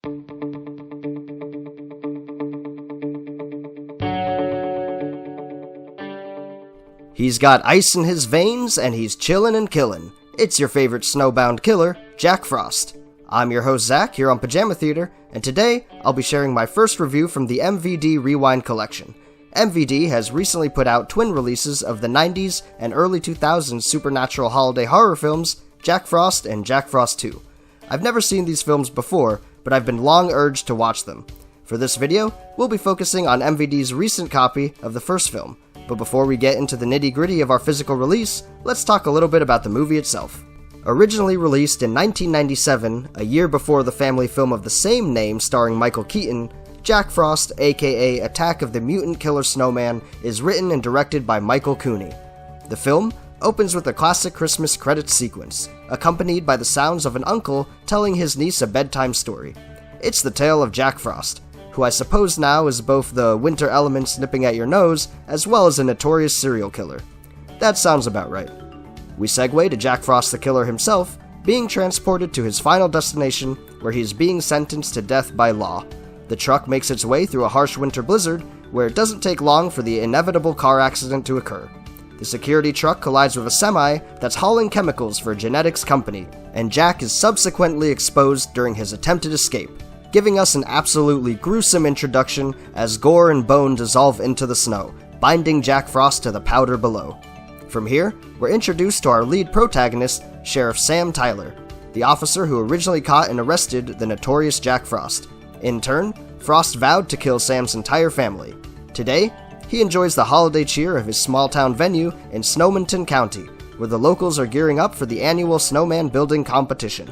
He's got ice in his veins, and he's chillin' and killin'. It's your favorite snowbound killer, Jack Frost. I'm your host Zach here on Pajama Theater, and today I'll be sharing my first review from the MVD Rewind Collection. MVD has recently put out twin releases of the 90s and early 2000s supernatural holiday horror films, Jack Frost and Jack Frost 2. I've never seen these films before, but I've been long urged to watch them. For this video, we'll be focusing on MVD's recent copy of the first film. But before we get into the nitty-gritty of our physical release, let's talk a little bit about the movie itself. Originally released in 1997, a year before the family film of the same name starring Michael Keaton, Jack Frost, aka Attack of the Mutant Killer Snowman, is written and directed by Michael Cooney. The film opens with a classic Christmas credits sequence, accompanied by the sounds of an uncle telling his niece a bedtime story. It's the tale of Jack Frost, who I suppose now is both the winter elements nipping at your nose, as well as a notorious serial killer. That sounds about right. We segue to Jack Frost the killer himself, being transported to his final destination, where he is being sentenced to death by law. The truck makes its way through a harsh winter blizzard, where it doesn't take long for the inevitable car accident to occur. The security truck collides with a semi that's hauling chemicals for a genetics company, and Jack is subsequently exposed during his attempted escape, giving us an absolutely gruesome introduction as gore and bone dissolve into the snow, binding Jack Frost to the powder below. From here, we're introduced to our lead protagonist, Sheriff Sam Tyler, the officer who originally caught and arrested the notorious Jack Frost. In turn, Frost vowed to kill Sam's entire family. Today, he enjoys the holiday cheer of his small-town venue in Snowmonton County, where the locals are gearing up for the annual snowman building competition.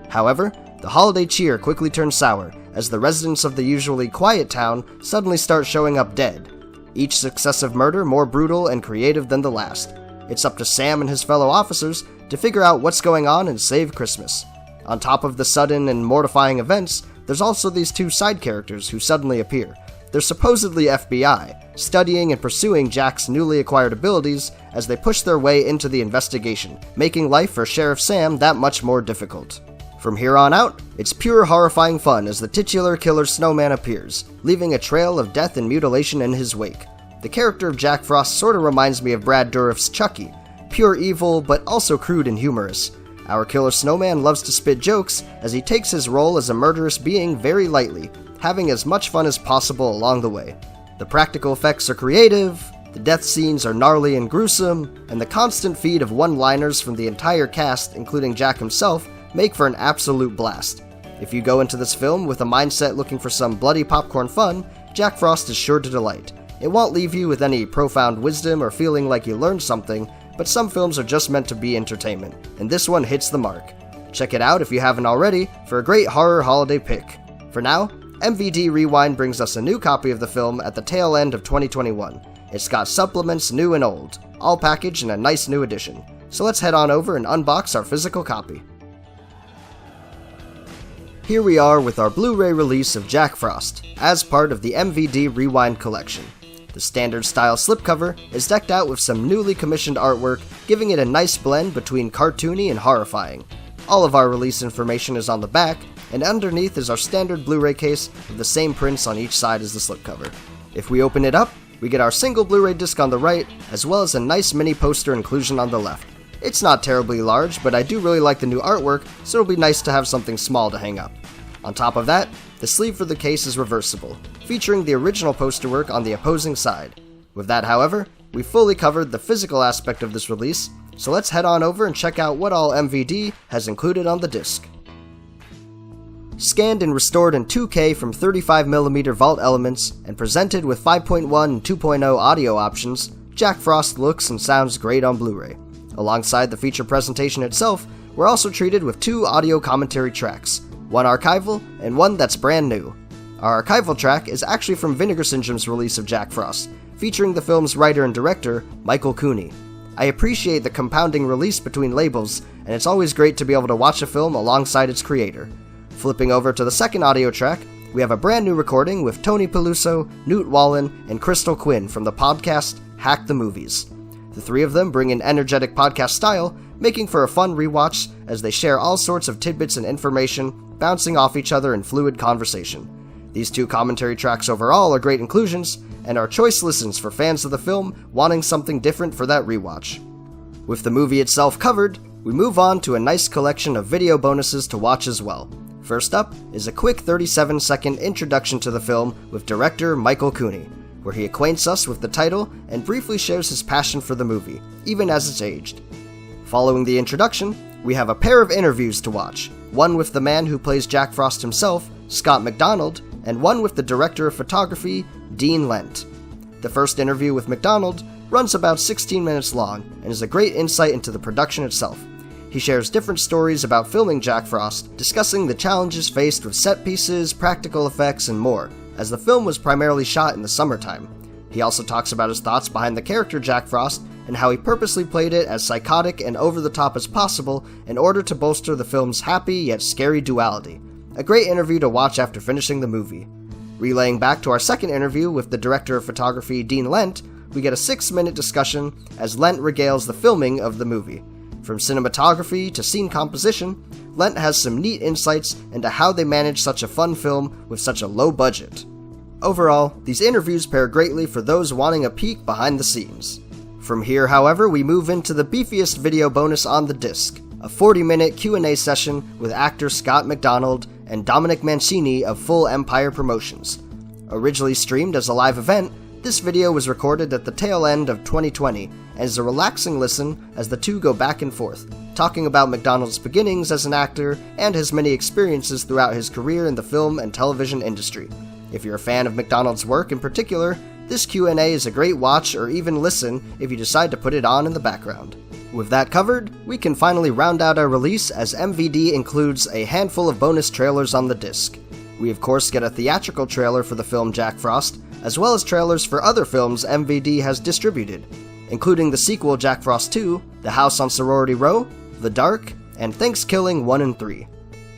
However, the holiday cheer quickly turns sour as the residents of the usually quiet town suddenly start showing up dead, each successive murder more brutal and creative than the last. It's up to Sam and his fellow officers to figure out what's going on and save Christmas. On top of the sudden and mortifying events, there's also these two side characters who suddenly appear. They're supposedly FBI, studying and pursuing Jack's newly acquired abilities as they push their way into the investigation, making life for Sheriff Sam that much more difficult. From here on out, it's pure horrifying fun as the titular killer snowman appears, leaving a trail of death and mutilation in his wake. The character of Jack Frost sorta reminds me of Brad Dourif's Chucky, pure evil but also crude and humorous. Our killer snowman loves to spit jokes as he takes his role as a murderous being very lightly, having as much fun as possible along the way. The practical effects are creative, the death scenes are gnarly and gruesome, and the constant feed of one-liners from the entire cast, including Jack himself, make for an absolute blast. If you go into this film with a mindset looking for some bloody popcorn fun, Jack Frost is sure to delight. It won't leave you with any profound wisdom or feeling like you learned something, but some films are just meant to be entertainment, and this one hits the mark. Check it out if you haven't already for a great horror holiday pick. For now, MVD Rewind brings us a new copy of the film at the tail end of 2021. It's got supplements new and old, all packaged in a nice new edition. So let's head on over and unbox our physical copy. Here we are with our Blu-ray release of Jack Frost, as part of the MVD Rewind Collection. The standard style slipcover is decked out with some newly commissioned artwork, giving it a nice blend between cartoony and horrifying. All of our release information is on the back, and underneath is our standard Blu-ray case with the same prints on each side as the slipcover. If we open it up, we get our single Blu-ray disc on the right, as well as a nice mini poster inclusion on the left. It's not terribly large, but I do really like the new artwork, so it'll be nice to have something small to hang up. On top of that, the sleeve for the case is reversible, featuring the original poster work on the opposing side. With that, however, we fully covered the physical aspect of this release, so let's head on over and check out what all MVD has included on the disc. Scanned and restored in 2K from 35mm vault elements and presented with 5.1 and 2.0 audio options, Jack Frost looks and sounds great on Blu-ray. Alongside the feature presentation itself, we're also treated with two audio commentary tracks, one archival and one that's brand new. Our archival track is actually from Vinegar Syndrome's release of Jack Frost, featuring the film's writer and director, Michael Cooney. I appreciate the compounding release between labels, and it's always great to be able to watch a film alongside its creator. Flipping over to the second audio track, we have a brand new recording with Tony Peluso, Newt Wallen, and Crystal Quinn from the podcast Hack the Movies. The three of them bring an energetic podcast style, making for a fun rewatch as they share all sorts of tidbits and information bouncing off each other in fluid conversation. These 2 commentary tracks overall are great inclusions, and are choice listens for fans of the film wanting something different for that rewatch. With the movie itself covered, we move on to a nice collection of video bonuses to watch as well. First up is a quick 37-second introduction to the film with director Michael Cooney, where he acquaints us with the title and briefly shares his passion for the movie, even as it's aged. Following the introduction, we have a pair of interviews to watch, one with the man who plays Jack Frost himself, Scott McDonald, and one with the director of photography, Dean Lent. The first interview with McDonald runs about 16 minutes long and is a great insight into the production itself. He shares different stories about filming Jack Frost, discussing the challenges faced with set pieces, practical effects, and more, as the film was primarily shot in the summertime. He also talks about his thoughts behind the character Jack Frost and how he purposely played it as psychotic and over-the-top as possible in order to bolster the film's happy yet scary duality. A great interview to watch after finishing the movie. Relaying back to our second interview with the director of photography Dean Lent, we get a 6-minute discussion as Lent regales the filming of the movie. From cinematography to scene composition, Lent has some neat insights into how they managed such a fun film with such a low budget. Overall, these interviews pair greatly for those wanting a peek behind the scenes. From here, however, we move into the beefiest video bonus on the disc, a 40-minute Q&A session with actor Scott McDonald and Dominic Mancini of Full Empire Promotions. Originally streamed as a live event, this video was recorded at the tail end of 2020 and is a relaxing listen as the 2 go back and forth, talking about McDonald's beginnings as an actor and his many experiences throughout his career in the film and television industry. If you're a fan of McDonald's work in particular, this Q&A is a great watch or even listen if you decide to put it on in the background. With that covered, we can finally round out our release as MVD includes a handful of bonus trailers on the disc. We of course get a theatrical trailer for the film Jack Frost, as well as trailers for other films MVD has distributed, including the sequel Jack Frost 2, The House on Sorority Row, The Dark, and Thanksgiving 1 and 3.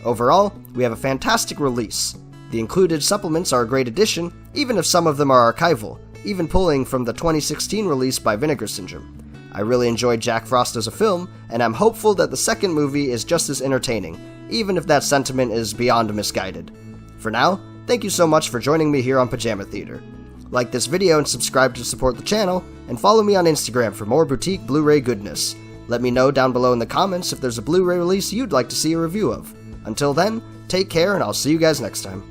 Overall, we have a fantastic release. The included supplements are a great addition, even if some of them are archival, even pulling from the 2016 release by Vinegar Syndrome. I really enjoyed Jack Frost as a film, and I'm hopeful that the second movie is just as entertaining, even if that sentiment is beyond misguided. For now, thank you so much for joining me here on Pajama Theater. Like this video and subscribe to support the channel, and follow me on Instagram for more boutique Blu-ray goodness. Let me know down below in the comments if there's a Blu-ray release you'd like to see a review of. Until then, take care and I'll see you guys next time.